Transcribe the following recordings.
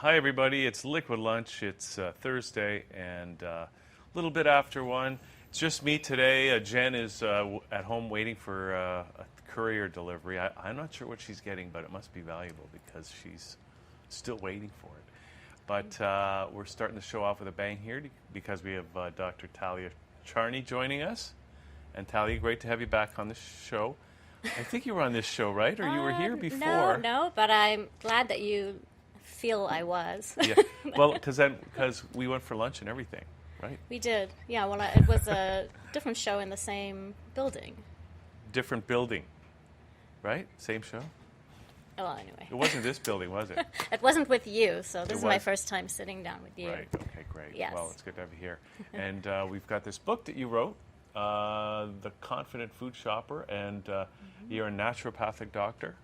Hi, everybody. It's Liquid Lunch. It's Thursday and a little bit after 1. It's just me today. Jen is at home waiting for a courier delivery. I'm not sure what she's getting, but it must be valuable because she's still waiting for it. But we're starting the show off with a bang here because we have Dr. Thalia Charney joining us. And Thalia, great to have you back on the show. I think you were on this show, right? Or you were here before? No, but I'm glad that you feel I was. Yeah, well, because we went for lunch and everything, right? We did. Yeah, well, it was a different show in the same building. Different building, right? Same show? Well, anyway. It wasn't this building, was it? It wasn't with you, so this is my first time sitting down with you. Right, okay, great. Yes. Well, it's good to have you here. And we've got this book that you wrote, The Confident Food Shopper, and you're a naturopathic doctor,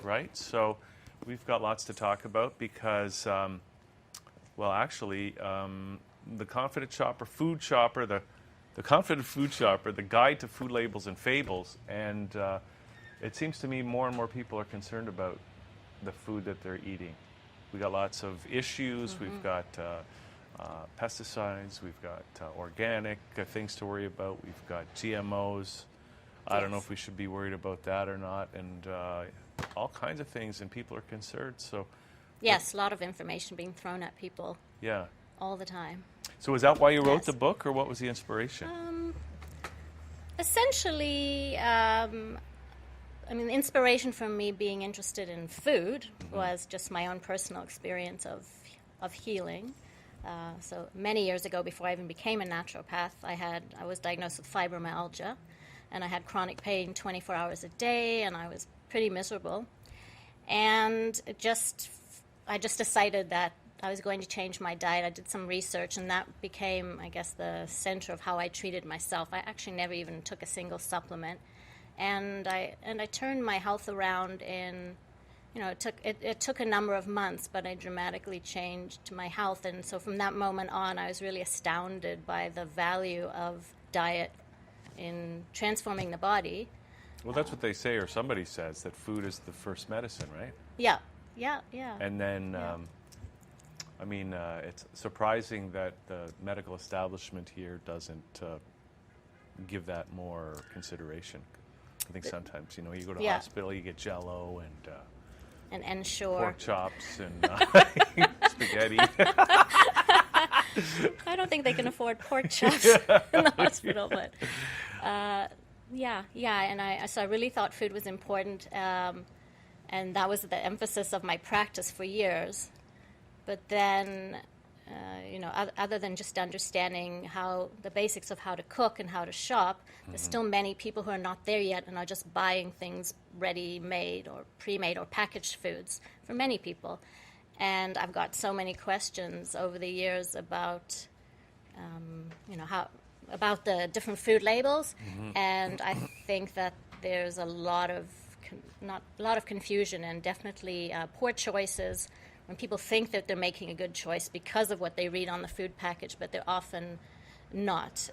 right? So we've got lots to talk about because, well, actually, The Confident Shopper, Food Shopper, the Confident Food Shopper, the Guide to Food Labels and Fables, and it seems to me more and more people are concerned about the food that they're eating. We got lots of issues. We've got pesticides. We've got organic things to worry about. We've got GMOs. I don't know if we should be worried about that or not, and all kinds of things, and people are concerned. So, yes, a lot of information being thrown at people. Yeah. All the time. So is that why you wrote the book, or what was the inspiration? Essentially, the inspiration from me being interested in food was just my own personal experience of healing. So many years ago, before I even became a naturopath, I was diagnosed with fibromyalgia, and I had chronic pain 24 hours a day, and I was pretty miserable. And I just decided that I was going to change my diet. I did some research, and that became, I guess, the center of how I treated myself. I actually never even took a single supplement. And I turned my health around in, it took a number of months, but I dramatically changed my health. And so from that moment on, I was really astounded by the value of diet in transforming the body. Well, that's what they say, or somebody says, that food is the first medicine, right? Yeah. And then, it's surprising that the medical establishment here doesn't give that more consideration. I think sometimes, you go to a hospital, you get Jell-O and Ensure. Pork chops and spaghetti. I don't think they can afford pork chops in the hospital, but so I really thought food was important, and that was the emphasis of my practice for years. But then, other than just understanding how the basics of how to cook and how to shop, there's still many people who are not there yet and are just buying things ready-made or pre-made or packaged foods for many people. And I've got so many questions over the years about, about the different food labels, and I think that there's a lot of confusion and definitely poor choices when people think that they're making a good choice because of what they read on the food package, but they're often not.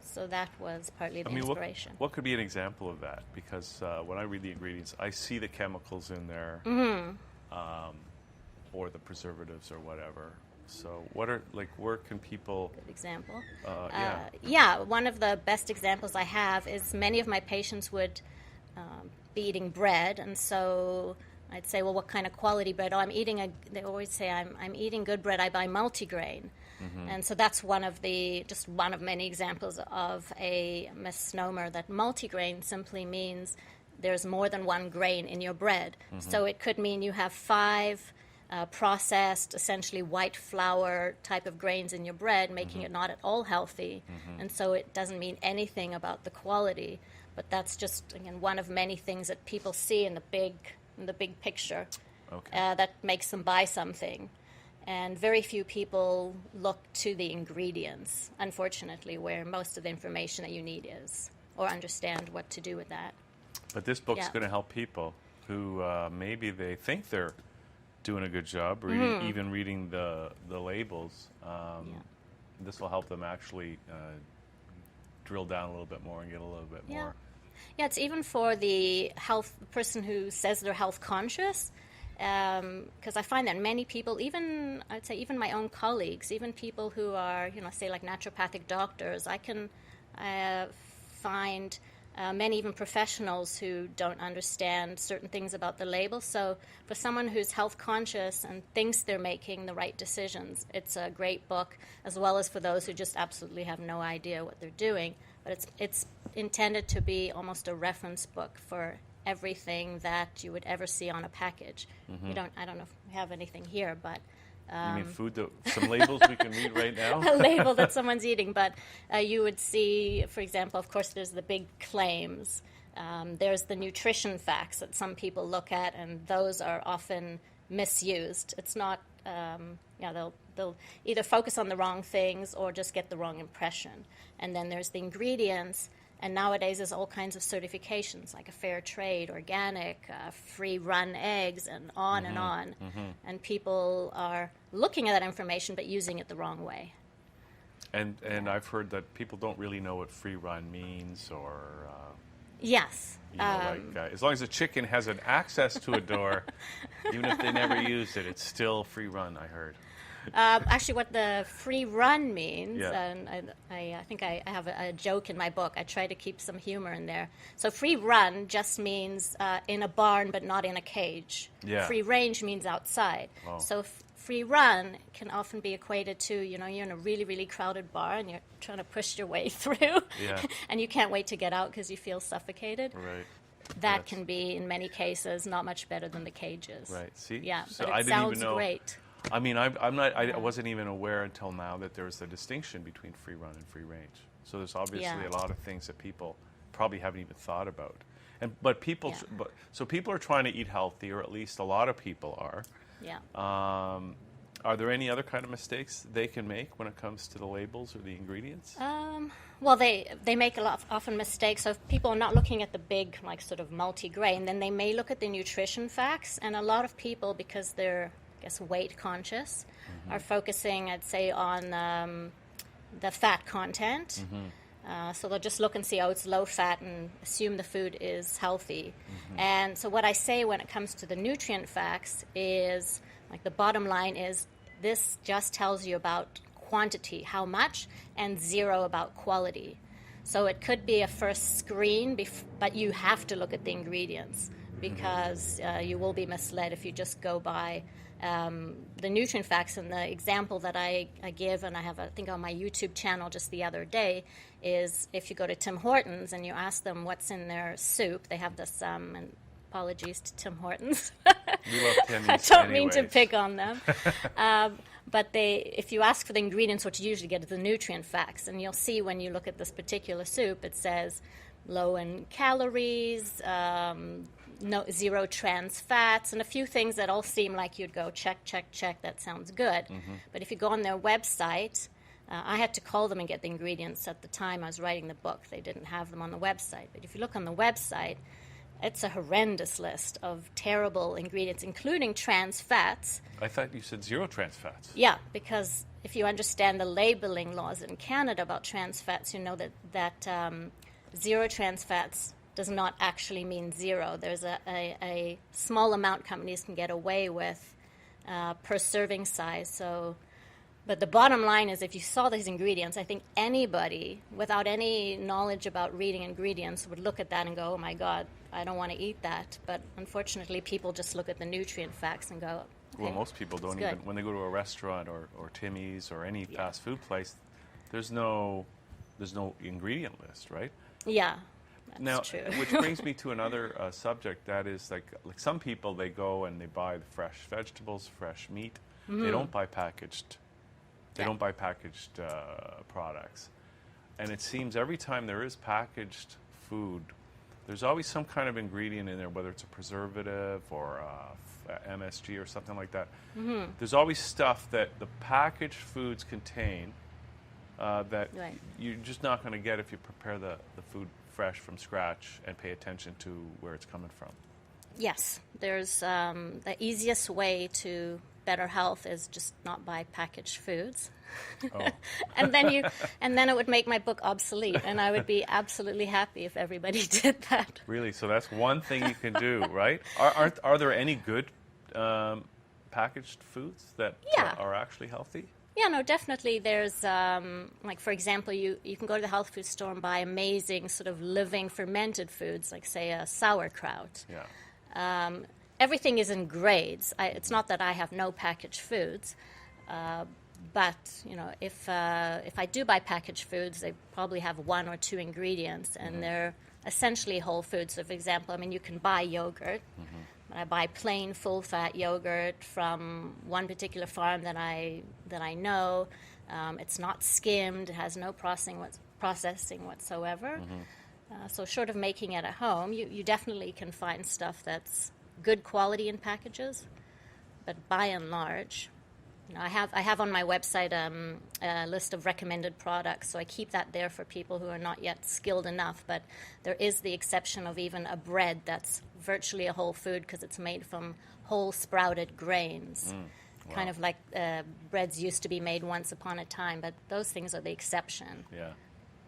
So that was partly the inspiration. What could be an example of that? Because when I read the ingredients, I see the chemicals in there, or the preservatives or whatever. So where can people... Good example. Yeah. One of the best examples I have is many of my patients would be eating bread, and so I'd say, well, what kind of quality bread? Oh, they always say, I'm eating good bread, I buy multigrain. And so that's one of many examples of a misnomer, that multigrain simply means there's more than one grain in your bread. So it could mean you have 5 processed, essentially white flour type of grains in your bread, making it not at all healthy. And so it doesn't mean anything about the quality. But that's just, again, one of many things that people see in the big picture that makes them buy something. And very few people look to the ingredients, unfortunately, where most of the information that you need is, or understand what to do with that. But this book's going to help people who maybe they think they're doing a good job, even reading the labels. This will help them actually drill down a little bit more and get a little bit more. Yeah, it's even for the person who says they're health conscious. because I find that many people, I'd say even my own colleagues, even people who are, say like naturopathic doctors, I can find many even professionals who don't understand certain things about the label. So for someone who's health conscious and thinks they're making the right decisions, it's a great book, as well as for those who just absolutely have no idea what they're doing. But it's intended to be almost a reference book for everything that you would ever see on a package. I don't know if we have anything here, but you mean food? Some labels we can read right now? A label that someone's eating, but you would see, for example, of course, there's the big claims. There's the nutrition facts that some people look at, and those are often misused. It's not, they'll either focus on the wrong things or just get the wrong impression. And then there's the ingredients. And nowadays there's all kinds of certifications, like a fair trade, organic, free-run eggs, and on and on. And people are looking at that information but using it the wrong way. And I've heard that people don't really know what free-run means, or yes, as long as a chicken has an access to a door, even if they never use it, it's still free-run. I heard. Actually, what the free run means, and I think I have a joke in my book. I try to keep some humor in there. So free run just means in a barn but not in a cage. Free range means outside. So free run can often be equated to, you're in a really, really crowded bar and you're trying to push your way through. And you can't wait to get out because you feel suffocated. Right. That can be, in many cases, not much better than the cages. Right. See? Yeah, so but I it didn't sounds even know. Great. I mean, I wasn't even aware until now that there's a distinction between free run and free range. So there's obviously a lot of things that people probably haven't even thought about. But people are trying to eat healthy, or at least a lot of people are. Yeah. Are there any other kind of mistakes they can make when it comes to the labels or the ingredients? Well, they make often mistakes. So if people are not looking at the big, like, sort of multigrain, then they may look at the nutrition facts. And a lot of people, because they're, I guess, weight conscious, are focusing, I'd say, on the fat content. So they'll just look and see, it's low fat, and assume the food is healthy. And so what I say when it comes to the nutrient facts is, like, the bottom line is, this just tells you about quantity, how much, and zero about quality. So it could be a first screen, but you have to look at the ingredients, because you will be misled if you just go by the nutrient facts. And the example that I give, and I have, I think, on my YouTube channel just the other day, is if you go to Tim Hortons and you ask them what's in their soup, they have this, and apologies to Tim Hortons. We love Timmy's I don't mean to pick on them. But if you ask for the ingredients, what you usually get is the nutrient facts. And you'll see when you look at this particular soup, it says low in calories, zero trans fats, and a few things that all seem like you'd go, check, check, check, that sounds good. But if you go on their website, I had to call them and get the ingredients at the time I was writing the book. They didn't have them on the website. But if you look on the website, it's a horrendous list of terrible ingredients, including trans fats. I thought you said zero trans fats. Yeah, because if you understand the labeling laws in Canada about trans fats, you know that zero trans fats does not actually mean zero. There's a small amount companies can get away with per serving size. But the bottom line is, if you saw these ingredients, I think anybody without any knowledge about reading ingredients would look at that and go, oh my God, I don't want to eat that. But unfortunately, people just look at the nutrient facts and go, okay, well, most people don't even, when they go to a restaurant or Timmy's or any fast food place, there's no ingredient list, right? Yeah. That's true. Which brings me to another subject, that is, like some people, they go and they buy the fresh vegetables, fresh meat. They don't buy packaged. They don't buy packaged products. And it seems every time there is packaged food, there's always some kind of ingredient in there, whether it's a preservative or MSG or something like that. There's always stuff that the packaged foods contain that you're just not going to get if you prepare the food fresh from scratch and pay attention to where it's coming from. Yes. There's the easiest way to better health is just not buy packaged foods. and then it would make my book obsolete, and I would be absolutely happy if everybody did that. Really? So that's one thing you can do, right? Are there any good packaged foods that are actually healthy? Yeah, no, definitely. There's, like, for example, you can go to the health food store and buy amazing sort of living fermented foods, like, say, a sauerkraut. Yeah. Everything is in grades. It's not that I have no packaged foods, but, you know, if I do buy packaged foods, they probably have 1 or 2 ingredients, and they're essentially whole foods. So, for example, I mean, you can buy yogurt. I buy plain full-fat yogurt from one particular farm that I know. It's not skimmed. It has no processing whatsoever. So short of making it at home, you definitely can find stuff that's good quality in packages. But by and large, you know, I have on my website a list of recommended products, so I keep that there for people who are not yet skilled enough. But there is the exception of even a bread that's virtually a whole food because it's made from whole sprouted grains. Wow. Kind of like breads used to be made once upon a time, but those things are the exception. Yeah.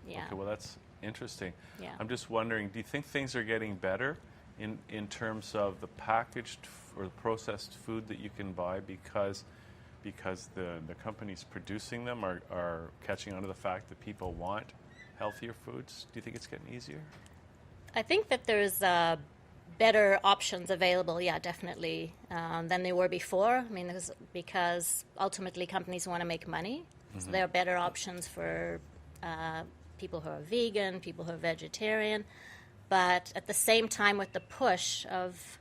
Yeah. Okay, well, that's interesting. Yeah. I'm just wondering, do you think things are getting better in terms of the packaged or the processed food that you can buy because the companies producing them are catching on to the fact that people want healthier foods? Do you think it's getting easier? I think that there's better options available, yeah, definitely, than they were before. I mean, because ultimately companies want to make money. So there are better options for people who are vegan, people who are vegetarian. But at the same time, with the push of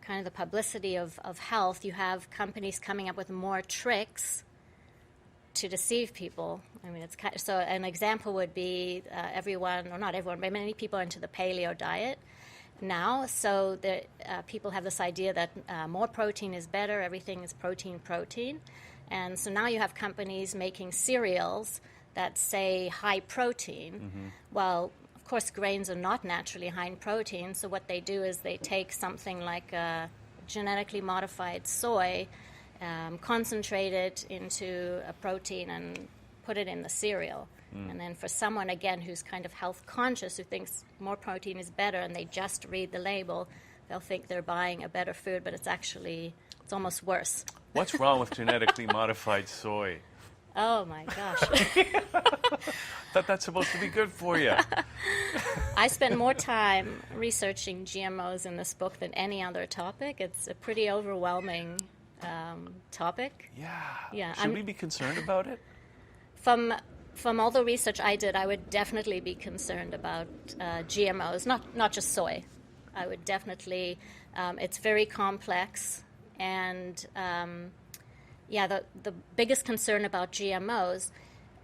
kind of the publicity of health, you have companies coming up with more tricks to deceive people. I mean, it's kind of, so an example would be everyone, or not everyone, but many people are into the paleo diet now. So people have this idea that more protein is better, everything is protein. And so now you have companies making cereals that say high protein. Well, of course, grains are not naturally high in protein, so what they do is they take something like genetically modified soy, concentrate it into a protein and put it in the cereal. And then for someone, again, who's kind of health conscious, who thinks more protein is better and they just read the label, they'll think they're buying a better food, but it's almost worse. What's wrong with genetically modified soy? Oh, my gosh. Thought that's supposed to be good for you. I spent more time researching GMOs in this book than any other topic. It's a pretty overwhelming topic. Yeah. Should we be concerned about it? From all the research I did, I would definitely be concerned about GMOs, not just soy. I would definitely, it's very complex, and the biggest concern about GMOs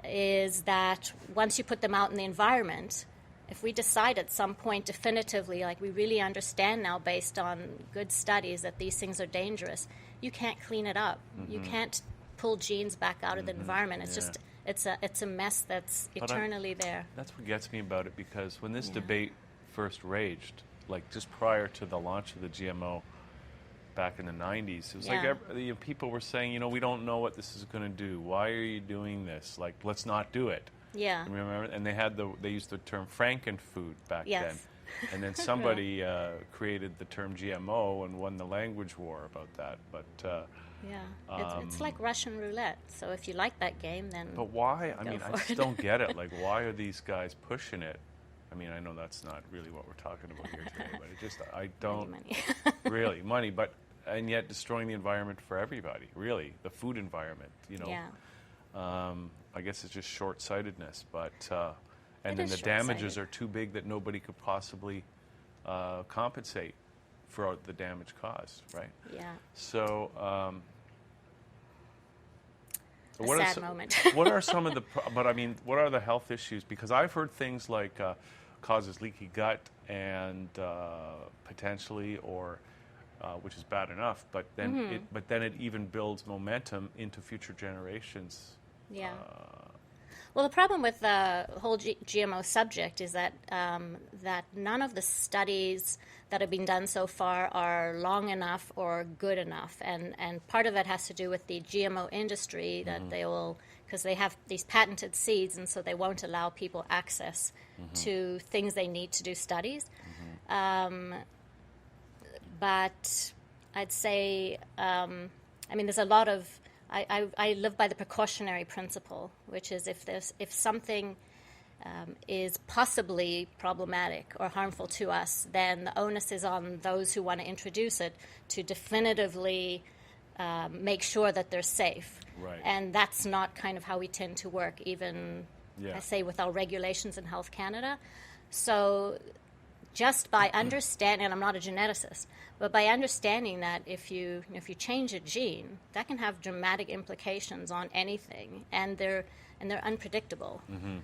is that once you put them out in the environment, if we decide at some point definitively, like we really understand now based on good studies that these things are dangerous, you can't clean it up. You can't pull genes back out of the environment. It's just, it's a mess that's eternally there. That's what gets me about it, because when this debate first raged, like just prior to the launch of the GMO back in the 90s, it was like people were saying, we don't know what this is going to do. Why are you doing this? Like, let's not do it. Yeah. Remember? And they used the term Frankenfood back then. And then somebody created the term GMO and won the language war about that. But it's like Russian roulette. So if you like that game, then. But why? I mean, I just don't get it. Like, why are these guys pushing it? I mean, I know that's not really what we're talking about here today, but it just, I don't money. Really money, and yet destroying the environment for everybody. Really, the food environment. I guess it's just short-sightedness, but and then the damages are too big that nobody could possibly compensate for the damage caused, right? Yeah. So, sad moment. What are some of the? But I mean, what are the health issues? Because I've heard things like causes leaky gut and potentially, or which is bad enough, but then it even builds momentum into future generations. Yeah. Well, the problem with the whole GMO subject is that that none of the studies that have been done so far are long enough or good enough, and part of it has to do with the GMO industry, that they will, because they have these patented seeds, and so they won't allow people access to things they need to do studies. But I'd say, there's a lot of, I live by the precautionary principle, which is if something is possibly problematic or harmful to us, then the onus is on those who want to introduce it to definitively make sure that they're safe. Right. And that's not kind of how we tend to work, even, I say, with our regulations in Health Canada. So just by understanding, and I'm not a geneticist, but by understanding that if you change a gene, that can have dramatic implications on anything, and they're unpredictable. Mm-hmm.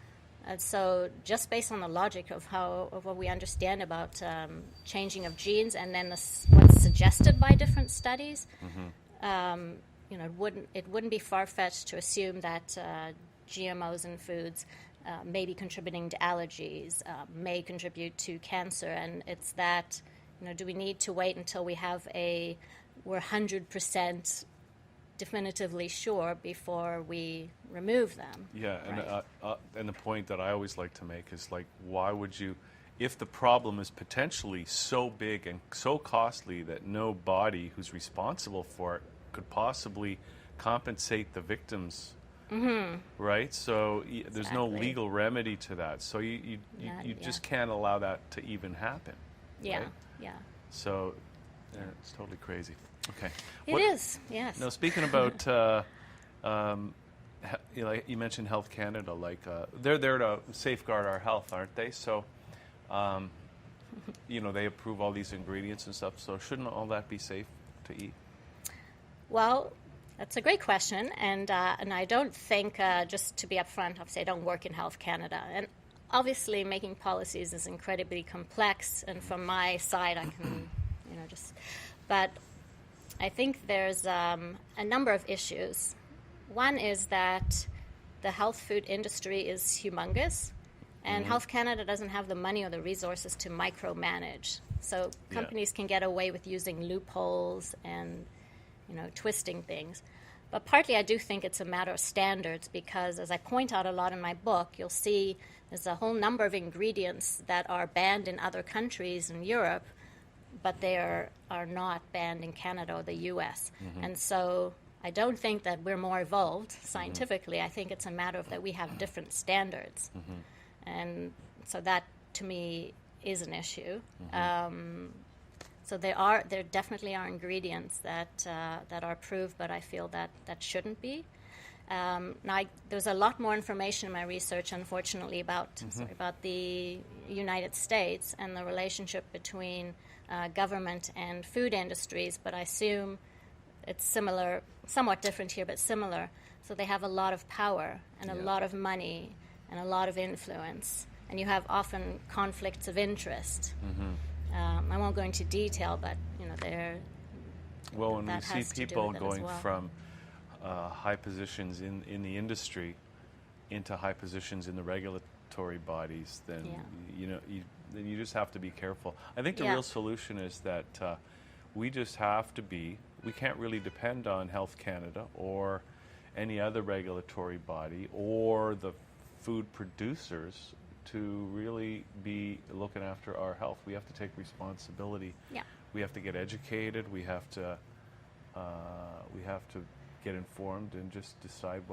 And so just based on the logic of what we understand about changing of genes, and then what's suggested by different studies, it wouldn't be far-fetched to assume that GMOs in foods may be contributing to allergies, may contribute to cancer, and it's that, do we need to wait until we're 100% definitively sure before we remove them? Yeah, right? And the point that I always like to make is, like, why would you, if the problem is potentially so big and so costly that no body who's responsible for it could possibly compensate the victims, right? So there's no legal remedy to that. So you just can't allow that to even happen. Yeah, right? yeah. So it's totally crazy. Okay. It is, yes. Now, speaking about, you mentioned Health Canada, they're there to safeguard our health, aren't they? So, they approve all these ingredients and stuff, so shouldn't all that be safe to eat? Well, that's a great question, and I don't think, just to be upfront, obviously I don't work in Health Canada, and obviously making policies is incredibly complex, and from my side I can, but I think there's a number of issues. One is that the health food industry is humongous, and Health Canada doesn't have the money or the resources to micromanage. So companies can get away with using loopholes and, twisting things. But partly I do think it's a matter of standards, because as I point out a lot in my book, you'll see there's a whole number of ingredients that are banned in other countries in Europe, but they are not banned in Canada or the U.S. And so I don't think that we're more evolved scientifically. I think it's a matter of that we have different standards. And so that, to me, is an issue. So there definitely are ingredients that are approved, but I feel that shouldn't be. There's a lot more information in my research, unfortunately, about the United States and the relationship between government and food industries, but I assume it's similar, somewhat different here, but similar. So they have a lot of power and a lot of money and a lot of influence, and you have often conflicts of interest. I won't go into detail, but they're. Well, when we see people going from high positions in the industry into high positions in the regulatory bodies, then then you just have to be careful. I think the real solution is that we just have to be. We can't really depend on Health Canada or any other regulatory body or the food producers to really be looking after our health. We have to take responsibility. Yeah. We have to get educated. We have to get informed and just decide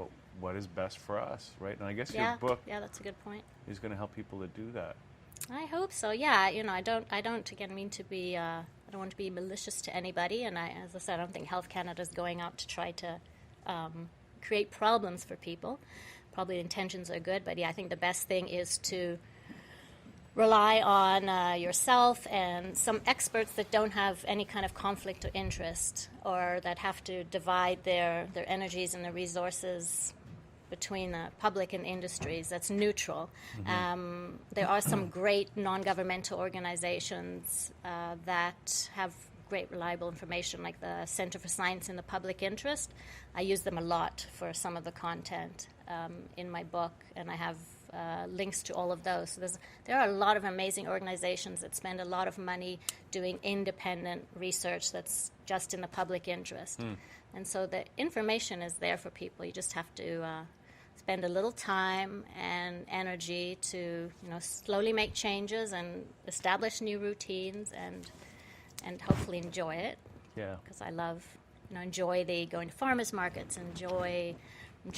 what is best for us, right? And I guess your book that's a good point. is going to help people to do that. I hope so. Yeah, I don't again mean to be. I don't want to be malicious to anybody, and as I said, I don't think Health Canada is going out to try to create problems for people. Probably the intentions are good, but I think the best thing is to rely on yourself and some experts that don't have any kind of conflict of interest, or that have to divide their energies and their resources between the public and industries. That's neutral. There are some great non-governmental organizations that have great reliable information, like the Center for Science in the Public Interest. I use them a lot for some of the content in my book, and I have links to all of those. So there are a lot of amazing organizations that spend a lot of money doing independent research that's just in the public interest. And so the information is there for people. You just have to spend a little time and energy to slowly make changes and establish new routines and hopefully enjoy it. Yeah. Because I love, enjoy going to farmers markets, enjoy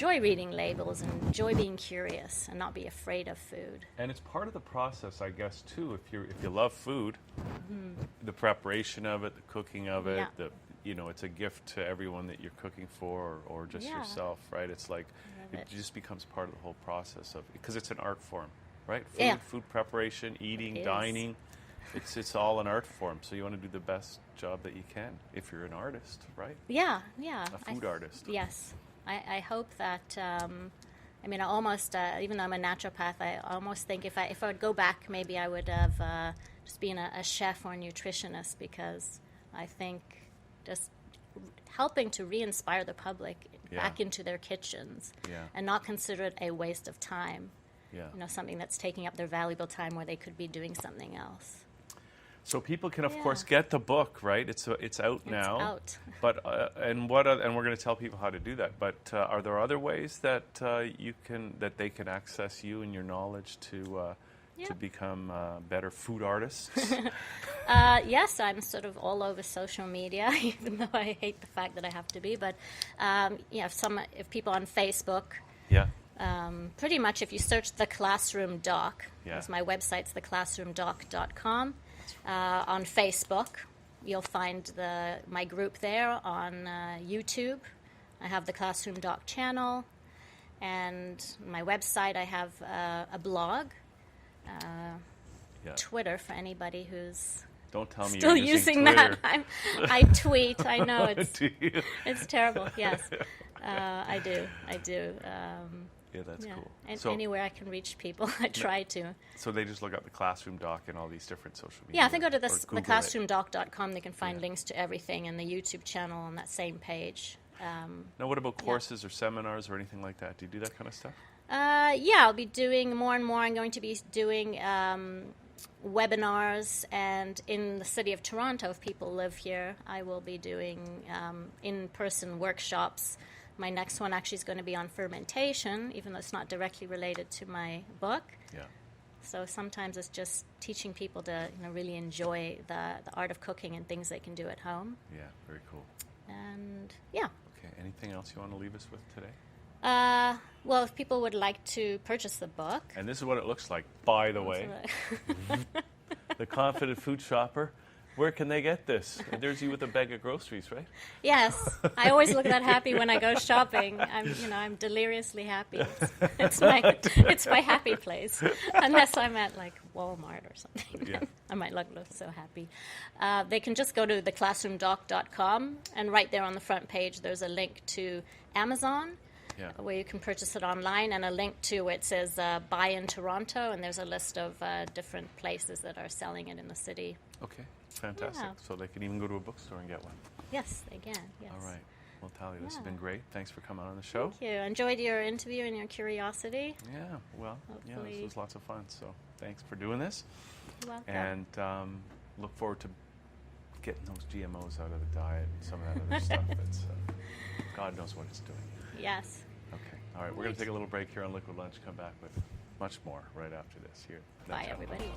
reading labels, and enjoy being curious and not be afraid of food. And it's part of the process, I guess, too. If you love food, the preparation of it, the cooking of it, it's a gift to everyone that you're cooking for, or just yourself, right? It's like it just becomes part of the whole process because it's an art form, right? Food preparation, eating, dining. It's all an art form, so you want to do the best job that you can if you're an artist, right? Yeah. A food artist. Yes. I hope that, I almost, even though I'm a naturopath, I almost think if I would go back, maybe I would have just been a chef or a nutritionist, because I think just helping to re-inspire the public back into their kitchens and not consider it a waste of time, something that's taking up their valuable time where they could be doing something else. So people can, of course, get the book, right? It's out now. It's out. But and we're going to tell people how to do that. But are there other ways that they can access you and your knowledge to become better food artists? Yes, I'm sort of all over social media, even though I hate the fact that I have to be. But if people on Facebook. Yeah. Pretty much, if you search The Classroom Doc, because my website's theclassroomdoc.com. On Facebook, you'll find my group there. On YouTube, I have the Classroom Doc channel, and my website, I have a blog. Twitter, for anybody who's don't tell me still you're using Twitter. that. I tweet. I know it's terrible. Yes, I do. Yeah, that's cool. And anywhere I can reach people, I try to. So they just look up the Classroom Doc and all these different social media. Yeah, if they go to theclassroomdoc.com, they can find links to everything, and the YouTube channel on that same page. Now, what about courses or seminars or anything like that? Do you do that kind of stuff? I'll be doing more and more. I'm going to be doing webinars, and in the city of Toronto, if people live here, I will be doing in-person workshops. My next one actually is going to be on fermentation, even though it's not directly related to my book. Yeah. So sometimes it's just teaching people to really enjoy the art of cooking and things they can do at home. Yeah, very cool. And Okay, anything else you want to leave us with today? Well, if people would like to purchase the book. And this is what it looks like, by the way. The Confident Food Shopper. Where can they get this? And there's you with a bag of groceries, right? Yes, I always look that happy when I go shopping. I'm deliriously happy. It's my happy place, unless I'm at like Walmart or something. Yeah. I might look so happy. They can just go to theclassroomdoc.com, and right there on the front page, there's a link to Amazon. Where you can purchase it online, and a link to where it says buy in Toronto, and there's a list of different places that are selling it in the city. Okay, fantastic. Yeah. So they can even go to a bookstore and get one. Yes, they can. Yes. All right. Well, Thalia, this has been great. Thanks for coming on the show. Thank you. Enjoyed your interview and your curiosity. Yeah, well, Hopefully. this was lots of fun. So thanks for doing this. You're welcome. And look forward to getting those GMOs out of the diet and some of that other stuff. It's God knows what it's doing. Yes. Okay. All right. We're going to take a little break here on Liquid Lunch. Come back with much more right after this. Here. Bye, everybody.